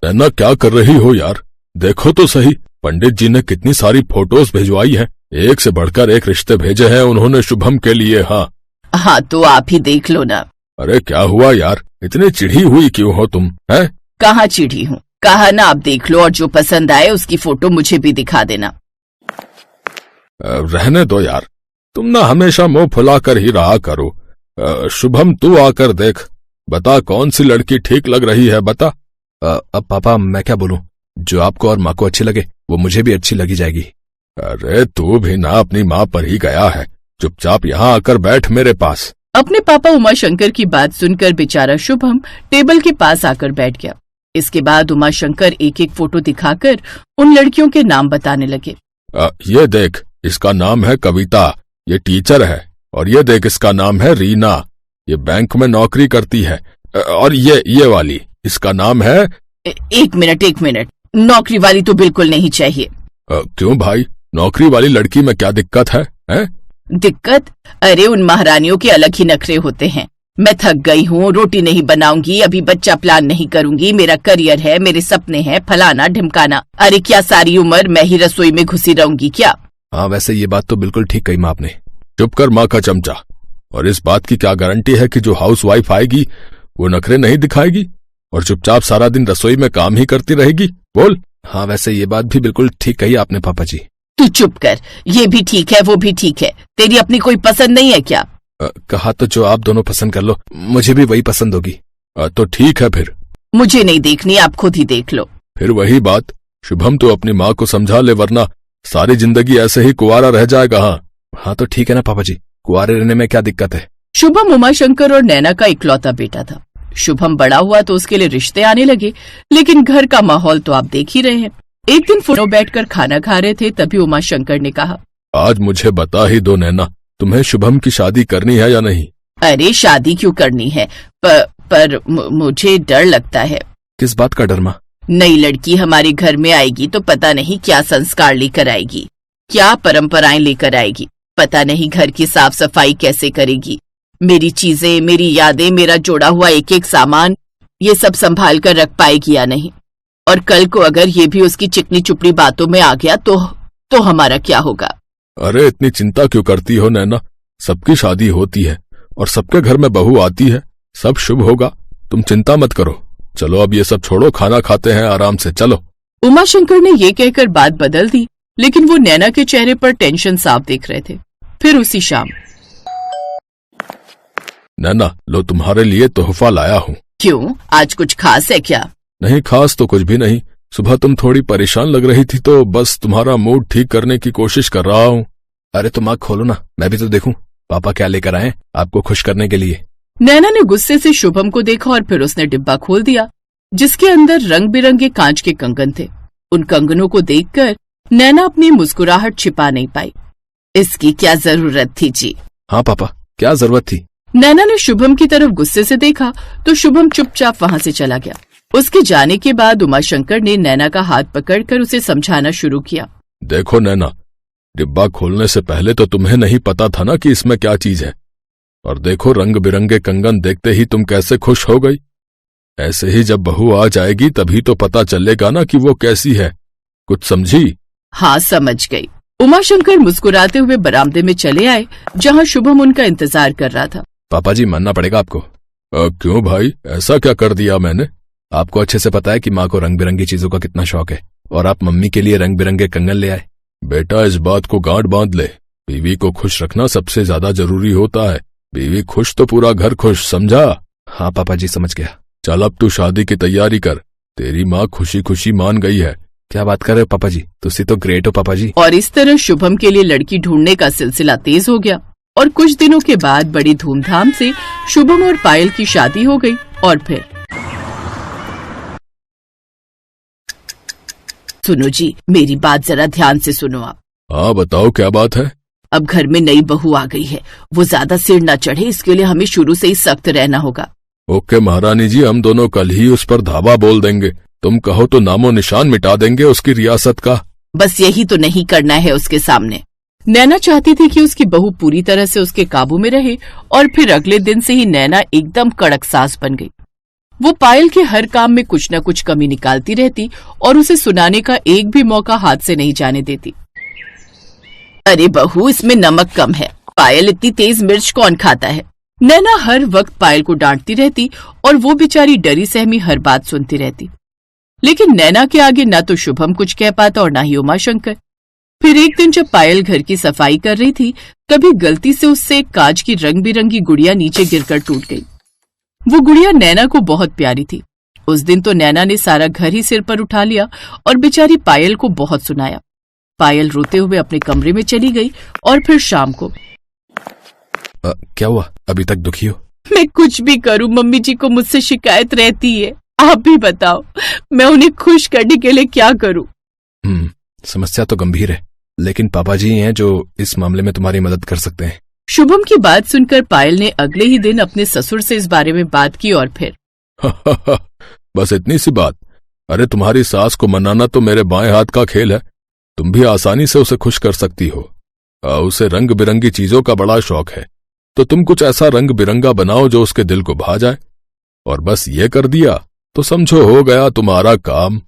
नैना, क्या कर रही हो यार? देखो तो सही, पंडित जी ने कितनी सारी फोटोज भिजवाई हैं। एक से बढ़कर एक रिश्ते भेजे हैं उन्होंने शुभम के लिए। हाँ तो आप ही देख लो ना। अरे क्या हुआ यार, इतनी चिढ़ी हुई क्यों हो तुम? हैं? कहाँ चिढ़ी हूँ, कहा ना आप देख लो और जो पसंद आए उसकी फोटो मुझे भी दिखा देना। रहने दो यार, तुम ना हमेशा मुंह फुलाकर ही रहा करो। शुभम, तू आकर देख, बता कौन सी लड़की ठीक लग रही है, बता। अब पापा मैं क्या बोलूं, जो आपको और माँ को अच्छी लगे वो मुझे भी अच्छी लगी जाएगी। अरे तू भी ना अपनी माँ पर ही गया है, चुपचाप यहाँ आकर बैठ मेरे पास। अपने पापा उमाशंकर की बात सुनकर बेचारा शुभम टेबल के पास आकर बैठ गया। इसके बाद उमाशंकर एक एक फोटो दिखाकर उन लड़कियों के नाम बताने लगे। ये देख, इसका नाम है कविता, ये टीचर है। और ये देख, इसका नाम है रीना, ये बैंक में नौकरी करती है। और ये वाली, इसका नाम है। एक मिनट, नौकरी वाली तो बिल्कुल नहीं चाहिए। क्यों भाई, नौकरी वाली लड़की में क्या दिक्कत है? दिक्कत? अरे उन महारानियों के अलग ही नखरे होते हैं। मैं थक गई हूँ, रोटी नहीं बनाऊंगी, अभी बच्चा प्लान नहीं करूंगी, मेरा करियर है, मेरे सपने हैं, फलाना ढिमकाना। अरे क्या सारी उम्र मैं ही रसोई में घुसी रहूंगी क्या? हाँ वैसे ये बात तो बिल्कुल ठीक कही माँ आपने। चुप कर माँ का चमचा। और इस बात की क्या गारंटी है कि जो हाउस वाइफ आएगी वो नखरे नहीं दिखाएगी और चुपचाप सारा दिन रसोई में काम ही करती रहेगी? बोल। हाँ वैसे ये बात भी बिल्कुल ठीक कही आपने पापा जी। तू चुप कर, ये भी ठीक है वो भी ठीक है, तेरी अपनी कोई पसंद नहीं है क्या? कहा तो जो आप दोनों पसंद कर लो, मुझे भी वही पसंद होगी। तो ठीक है फिर। मुझे नहीं देखनी, आप खुद ही देख लो। फिर वही बात, शुभम तो अपनी माँ को समझा ले, वरना सारी जिंदगी ऐसे ही कुंवारा रह जाएगा। हाँ तो ठीक है ना पापा जी, कुंवारे रहने में क्या दिक्कत है। शुभम उमाशंकर और नैना का इकलौता बेटा था। शुभम बड़ा हुआ तो उसके लिए रिश्ते आने लगे, लेकिन घर का माहौल तो आप देख ही रहे हैं। एक दिन फोटो बैठकर खाना खा रहे थे, तभी उमाशंकर ने कहा, आज मुझे बता ही दो नैना, तुम्हें शुभम की शादी करनी है या नहीं? अरे शादी क्यों करनी है, पर मुझे डर लगता है। किस बात का डर माँ? नई लड़की हमारे घर में आएगी तो पता नहीं क्या संस्कार लेकर आएगी, क्या परंपराएं लेकर आएगी, पता नहीं घर की साफ सफाई कैसे करेगी। मेरी चीजें, मेरी यादें, मेरा जोड़ा हुआ एक एक सामान, ये सब संभाल कर रख पाएगी या नहीं? और कल को अगर ये भी उसकी चिकनी चुपड़ी बातों में आ गया तो हमारा क्या होगा? अरे इतनी चिंता क्यों करती हो नैना, सबकी शादी होती है और सबके घर में बहू आती है, सब शुभ होगा, तुम चिंता मत करो। चलो अब ये सब छोड़ो, खाना खाते हैं आराम से, चलो। उमाशंकर ने ये कहकर बात बदल दी, लेकिन वो नैना के चेहरे पर टेंशन साफ दिख रहे थे। फिर उसी शाम, नैना लो तुम्हारे लिए तोहफा लाया हूँ। क्यों, आज कुछ खास है क्या? नहीं, खास तो कुछ भी नहीं, सुबह तुम थोड़ी परेशान लग रही थी तो बस तुम्हारा मूड ठीक करने की कोशिश कर रहा हूँ। अरे तो माँ खोलो ना, मैं भी तो देखूं पापा क्या लेकर आए आपको खुश करने के लिए। नैना ने गुस्से से शुभम को देखा और फिर उसने डिब्बा खोल दिया, जिसके अंदर रंग बिरंगे कांच के कंगन थे। उन कंगनों को देखकर नैना अपनी मुस्कुराहट छिपा नहीं पाई। इसकी क्या जरूरत थी जी? हाँ पापा, क्या जरूरत थी? नैना ने शुभम की तरफ गुस्से से देखा तो शुभम चुपचाप वहाँ से चला गया। उसके जाने के बाद उमाशंकर ने नैना का हाथ पकड़कर उसे समझाना शुरू किया। देखो नैना, डिब्बा खोलने से पहले तो तुम्हें नहीं पता था ना कि इसमें क्या चीज है, और देखो रंग बिरंगे कंगन देखते ही तुम कैसे खुश हो गई। ऐसे ही जब बहू आ जाएगी तभी तो पता चलेगा ना कि वो कैसी है, कुछ समझी? हाँ समझ गई। उमाशंकर मुस्कुराते हुए बरामदे में चले आए, जहाँ शुभम उनका इंतजार कर रहा था। पापा जी मानना पड़ेगा आपको। क्यों भाई, ऐसा क्या कर दिया मैंने? आपको अच्छे से पता है कि माँ को रंग बिरंगी चीजों का कितना शौक है, और आप मम्मी के लिए रंग बिरंगे कंगन ले आए। बेटा इस बात को गांठ बांध ले, बीवी को खुश रखना सबसे ज्यादा जरूरी होता है। बीवी खुश तो पूरा घर खुश, समझा? हाँ पापा जी समझ गया। चल अब तू शादी की तैयारी कर, तेरी माँ खुशी खुशी मान गई है। क्या बात कर रहे हो पापा जी, तुसी तो ग्रेट हो पापा जी। और इस तरह शुभम के लिए लड़की ढूंढने का सिलसिला तेज हो गया और कुछ दिनों के बाद बड़ी धूमधाम से शुभम और पायल की शादी हो गई। और फिर सुनो जी, मेरी बात जरा ध्यान से सुनो आप। हाँ बताओ क्या बात है? अब घर में नई बहू आ गई है, वो ज्यादा सिर न चढ़े, इसके लिए हमें शुरू से ही सख्त रहना होगा। ओके महारानी जी, हम दोनों कल ही उस पर धावा बोल देंगे। तुम कहो तो नामो निशान मिटा देंगे उसकी रियासत का। बस यही तो नहीं करना है उसके सामने। नैना चाहती थी कि उसकी बहू पूरी तरह से उसके काबू में रहे, और फिर अगले दिन से ही नैना एकदम कड़क सास बन गई। वो पायल के हर काम में कुछ न कुछ कमी निकालती रहती और उसे सुनाने का एक भी मौका हाथ से नहीं जाने देती। अरे बहू, इसमें नमक कम है। पायल, इतनी तेज मिर्च कौन खाता है? नैना हर वक्त पायल को डांटती रहती और वो बेचारी डरी सहमी हर बात सुनती रहती। लेकिन नैना के आगे न तो शुभम कुछ कह पाता और न ही उमाशंकर। फिर एक दिन जब पायल घर की सफाई कर रही थी, तभी गलती से उससे एक कांच की रंग बिरंगी गुड़िया नीचे गिरकर टूट गई। वो गुड़िया नैना को बहुत प्यारी थी। उस दिन तो नैना ने सारा घर ही सिर पर उठा लिया और बेचारी पायल को बहुत सुनाया। पायल रोते हुए अपने कमरे में चली गई और फिर शाम को, क्या हुआ? अभी तक दुखी हो? मैं कुछ भी करूं, मम्मी जी को मुझसे शिकायत रहती है। आप भी बताओ, मैं उन्हें खुश करने के लिए क्या करूं? समस्या तो गंभीर है, लेकिन पापा जी हैं जो इस मामले में तुम्हारी मदद कर सकते हैं। शुभम की बात सुनकर पायल ने अगले ही दिन अपने ससुर से इस बारे में बात की और फिर बस इतनी सी बात? अरे तुम्हारी सास को मनाना तो मेरे बाएं हाथ का खेल है। तुम भी आसानी से उसे खुश कर सकती हो। उसे रंग बिरंगी चीजों का बड़ा शौक है, तो तुम कुछ ऐसा रंग बिरंगा बनाओ जो उसके दिल को भा जाए, और बस ये कर दिया तो समझो हो गया तुम्हारा काम।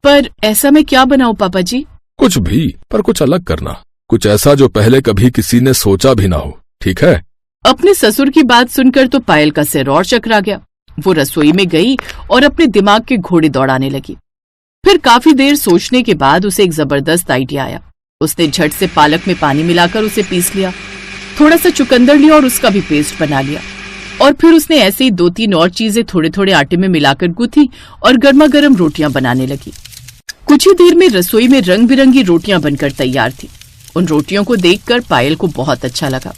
पर ऐसा मैं क्या बनाऊं पापा जी? कुछ भी, पर कुछ अलग करना, कुछ ऐसा जो पहले कभी किसी ने सोचा भी ना हो, ठीक है? अपने ससुर की बात सुनकर तो पायल का सिर और चकरा गया। वो रसोई में गई और अपने दिमाग के घोड़े दौड़ाने लगी। फिर काफी देर सोचने के बाद उसे एक जबरदस्त आइडिया आया। उसने झट से पालक में पानी मिलाकर उसे पीस लिया, थोड़ा सा चुकंदर लिया और उसका भी पेस्ट बना लिया, और फिर उसने ऐसे ही 2-3 और चीजें थोड़े थोड़े आटे में मिलाकर गूंथी और गर्मा गर्म रोटियां बनाने लगी। कुछ ही देर में रसोई में रंग बिरंगी रोटियां बनकर तैयार थी। उन रोटियों को देखकर पायल को बहुत अच्छा लगा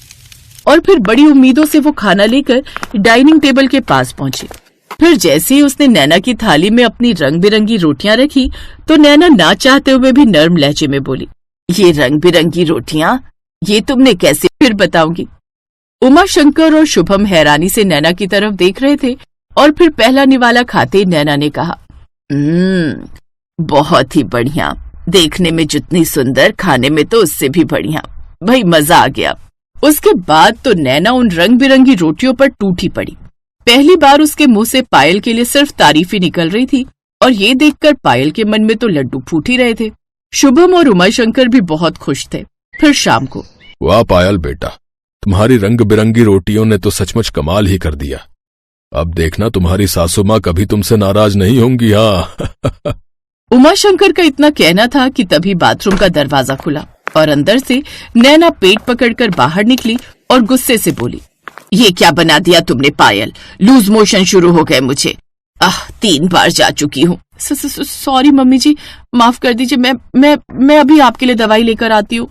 और फिर बड़ी उम्मीदों से वो खाना लेकर डाइनिंग टेबल के पास पहुंची। फिर जैसे ही उसने नैना की थाली में अपनी रंग बिरंगी रोटियां रखी, तो नैना ना चाहते हुए भी नर्म लहजे में बोली, ये रंग बिरंगी रोटियां, ये तुमने कैसे? फिर बताऊंगी। उमाशंकर और शुभम हैरानी से नैना की तरफ देख रहे थे और फिर पहला निवाला खाते नैना ने कहा, बहुत ही बढ़िया, देखने में जितनी सुंदर, खाने में तो उससे भी बढ़िया। भाई मजा आ गया। उसके बाद तो नैना उन रंग बिरंगी रोटियों पर टूटी पड़ी। पहली बार उसके मुंह से पायल के लिए सिर्फ तारीफ ही निकल रही थी, और ये देखकर पायल के मन में तो लड्डू फूट ही रहे थे। शुभम और उमाशंकर भी बहुत खुश थे। फिर शाम को, वाह पायल बेटा, तुम्हारी रंग बिरंगी रोटियों ने तो सचमुच कमाल ही कर दिया। अब देखना तुम्हारी सासू माँ कभी तुमसे नाराज नहीं होंगी। हाँ। उमाशंकर का इतना कहना था कि तभी बाथरूम का दरवाजा खुला और अंदर से नैना पेट पकड़कर बाहर निकली और गुस्से से बोली, ये क्या बना दिया तुमने पायल? लूज मोशन शुरू हो गए मुझे। 3 बार जा चुकी हूँ। सॉरी मम्मी जी, माफ कर दीजिए। मैं अभी आपके लिए दवाई लेकर आती हूँ।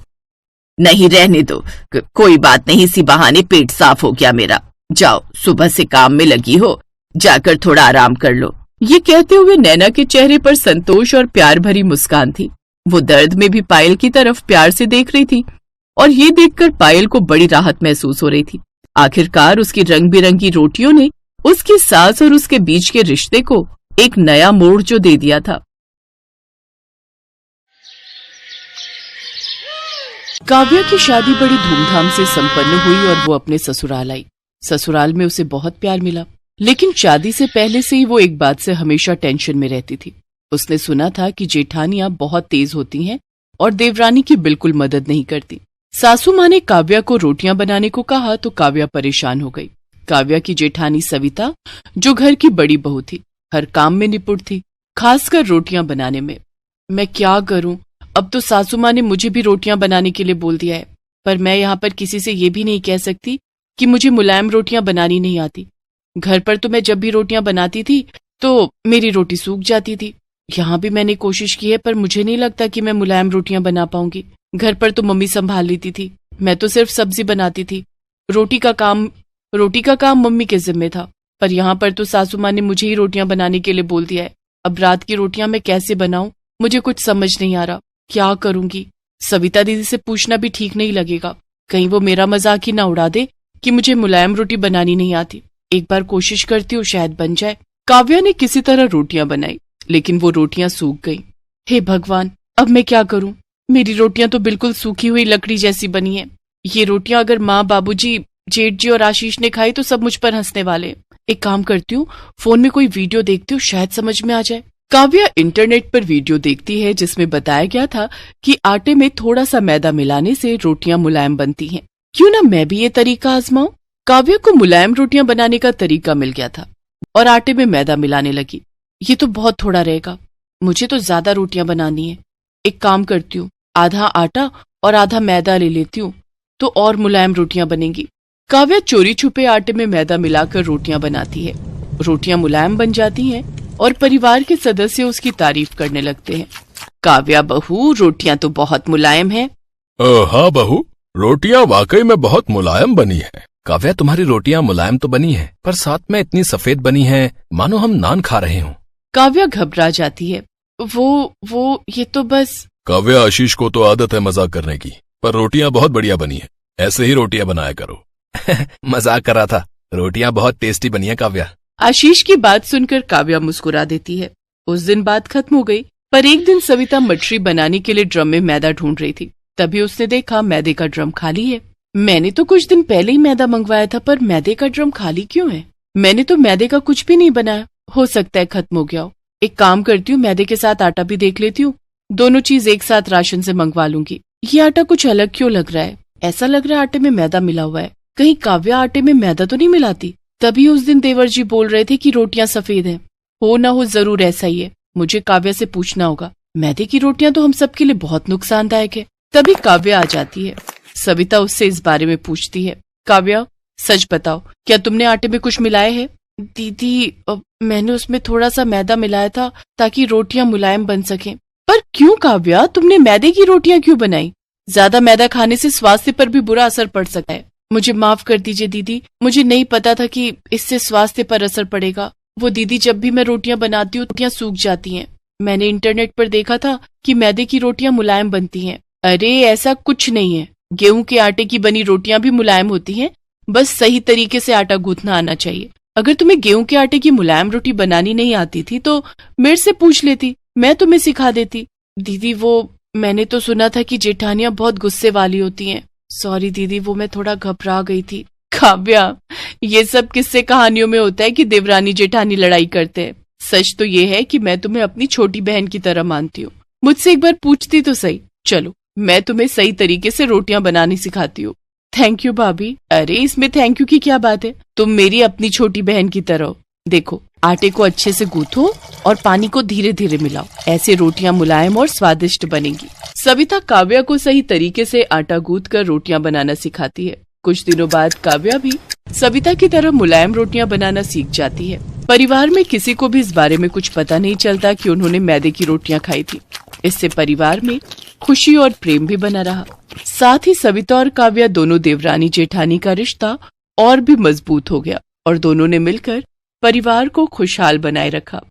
नहीं, रहने दो, कोई बात नहीं, इसी बहाने पेट साफ हो गया मेरा। जाओ, सुबह से काम में लगी हो, जाकर थोड़ा आराम कर लो। ये कहते हुए नैना के चेहरे पर संतोष और प्यार भरी मुस्कान थी। वो दर्द में भी पायल की तरफ प्यार से देख रही थी और ये देखकर पायल को बड़ी राहत महसूस हो रही थी। आखिरकार उसकी रंग बिरंगी रोटियों ने उसकी सास और उसके बीच के रिश्ते को एक नया मोड़ जो दे दिया था। काव्या की शादी बड़ी धूमधाम से संपन्न हुई और वो अपने ससुराल आई। ससुराल में उसे बहुत प्यार मिला, लेकिन शादी से पहले से ही वो एक बात से हमेशा टेंशन में रहती थी। उसने सुना था कि जेठानियां बहुत तेज होती हैं और देवरानी की बिल्कुल मदद नहीं करती। सासू माँ ने काव्या को रोटियां बनाने को कहा तो काव्या परेशान हो गई। काव्या की जेठानी सविता, जो घर की बड़ी बहू थी, हर काम में निपुण थी, खासकर रोटियां बनाने में। मैं क्या करूं? अब तो सासू माँ ने मुझे भी रोटियां बनाने के लिए बोल दिया है, पर मैं यहाँ पर किसी से ये भी नहीं कह सकती कि मुझे मुलायम रोटियां बनानी नहीं आती। घर पर तो मैं जब भी रोटियां बनाती थी तो मेरी रोटी सूख जाती थी। यहाँ भी मैंने कोशिश की है, पर मुझे नहीं लगता कि मैं मुलायम रोटियां बना पाऊंगी। घर पर तो मम्मी संभाल लेती थी, मैं तो सिर्फ सब्जी बनाती थी। रोटी का काम मम्मी के जिम्मे था, पर यहाँ पर तो सासू माँ ने मुझे ही रोटियां बनाने के लिए बोल दिया है। अब रात की रोटियां मैं कैसे बनाऊं? मुझे कुछ समझ नहीं आ रहा, क्या करूंगी? सविता दीदी से पूछना भी ठीक नहीं लगेगा, कहीं वो मेरा मजाक ही ना उड़ा दे कि मुझे मुलायम रोटी बनानी नहीं आती। एक बार कोशिश करती हूँ, शायद बन जाए। काव्या ने किसी तरह रोटियां बनाई, लेकिन वो रोटियां सूख गईं। हे भगवान, अब मैं क्या करूं? मेरी रोटियां तो बिल्कुल सूखी हुई लकड़ी जैसी बनी है। ये रोटियां अगर माँ, बाबूजी, जेठ जी और आशीष ने खाई तो सब मुझ पर हंसने वाले। एक काम करती हूँ, फोन में कोई वीडियो देखती हूँ, शायद समझ में आ जाए। काव्या इंटरनेट पर वीडियो देखती है जिसमें बताया गया था कि आटे में थोड़ा सा मैदा मिलाने से रोटियां मुलायम बनती हैं। क्यों ना मैं भी ये तरीका आजमाऊं। काव्या को मुलायम रोटियां बनाने का तरीका मिल गया था और आटे में मैदा मिलाने लगी। ये तो बहुत थोड़ा रहेगा, मुझे तो ज्यादा रोटियां बनानी है। एक काम करती हूँ, आधा आटा और आधा मैदा ले लेती हूँ तो और मुलायम रोटियां बनेंगी। काव्या चोरी छुपे आटे में मैदा मिलाकर रोटियां बनाती है। रोटियां मुलायम बन जाती हैं और परिवार के सदस्य उसकी तारीफ करने लगते हैं। काव्या बहू, रोटियां तो बहुत मुलायम हैं। हाँ बहू, रोटियां वाकई में बहुत मुलायम बनी है। काव्या, तुम्हारी रोटियां मुलायम तो बनी हैं, पर साथ में इतनी सफेद बनी हैं मानो हम नान खा रहे हों। काव्या घबरा जाती है। वो ये तो बस। काव्या, आशीष को तो आदत है मजाक करने की, पर रोटियां बहुत बढ़िया बनी है। ऐसे ही रोटियां बनाया करो। मजाक कर रहा था, रोटियां बहुत टेस्टी बनी है काव्या। आशीष की बात सुनकर काव्या मुस्कुरा देती है। उस दिन बात खत्म हो गई, पर एक दिन सविता मटरी बनाने के लिए ड्रम में मैदा ढूंढ रही थी। तभी उसने देखा मैदे का ड्रम खाली है। मैंने तो कुछ दिन पहले ही मैदा मंगवाया था, पर मैदे का ड्रम खाली क्यों है? मैंने तो मैदे का कुछ भी नहीं बनाया, हो सकता है खत्म हो गया हो। एक काम करती हूँ, मैदे के साथ आटा भी देख लेती हूँ, दोनों चीज एक साथ राशन से मंगवा लूंगी। ये आटा कुछ अलग क्यों लग रहा है? ऐसा लग रहा है आटे में मैदा मिला हुआ है। कहीं काव्या आटे में मैदा तो नहीं मिलाती? तभी उस दिन देवर जी बोल रहे थे कि रोटियां सफेद हैं। हो ना हो जरूर ऐसा ही है। मुझे काव्या से पूछना होगा। मैदे की रोटियां तो हम सबके लिए बहुत नुकसानदायक है। तभी काव्या आ जाती है। सविता उससे इस बारे में पूछती है। काव्या, सच बताओ, क्या तुमने आटे में कुछ मिलाया है? दीदी, मैंने उसमें थोड़ा सा मैदा मिलाया था ताकि रोटियां मुलायम बन सकें। पर क्यों काव्या, तुमने मैदे की रोटियां क्यों बनाई? ज्यादा मैदा खाने से स्वास्थ्य पर भी बुरा असर पड़ सकता है। मुझे माफ कर दीजिए दीदी, मुझे नहीं पता था कि इससे स्वास्थ्य पर असर पड़ेगा। वो दीदी, जब भी मैं रोटियां बनाती हूँ रोटियां सूख जाती हैं। मैंने इंटरनेट पर देखा था कि मैदे की रोटियां मुलायम बनती हैं। अरे ऐसा कुछ नहीं है, गेहूं के आटे की बनी रोटियां भी मुलायम होती हैं, बस सही तरीके से आटा गूंथना आना चाहिए। अगर तुम्हें गेहूं के आटे की मुलायम रोटी बनानी नहीं आती थी तो मेरे से पूछ लेती, मैं तुम्हें सिखा देती। दीदी, वो मैंने तो सुना था कि जेठानियां बहुत गुस्से वाली होती हैं। सॉरी दीदी, वो मैं थोड़ा घबरा गई थी। काव्या, ये सब किस्से कहानियों में होता है कि देवरानी जेठानी लड़ाई करते हैं। सच तो ये है कि मैं तुम्हें अपनी छोटी बहन की तरह मानती हूँ। मुझसे एक बार पूछती तो सही। चलो, मैं तुम्हें सही तरीके से रोटियां बनानी सिखाती हूँ। थैंक यू भाभी। अरे इसमें थैंक यू की क्या बात है, तुम मेरी अपनी छोटी बहन की तरह हो। देखो, आटे को अच्छे से गूंथो और पानी को धीरे धीरे मिलाओ, ऐसे रोटियां मुलायम और स्वादिष्ट बनेंगी। सविता काव्या को सही तरीके से आटा गूंथ कर रोटियां बनाना सिखाती है। कुछ दिनों बाद काव्या भी सविता की तरह मुलायम रोटियां बनाना सीख जाती है। परिवार में किसी को भी इस बारे में कुछ पता नहीं चलता कि उन्होंने मैदे की रोटियां खाई थी। इससे परिवार में खुशी और प्रेम भी बना रहा। साथ ही सविता और काव्या दोनों देवरानी जेठानी का रिश्ता और भी मजबूत हो गया और दोनों ने मिलकर परिवार को खुशहाल बनाए रखा।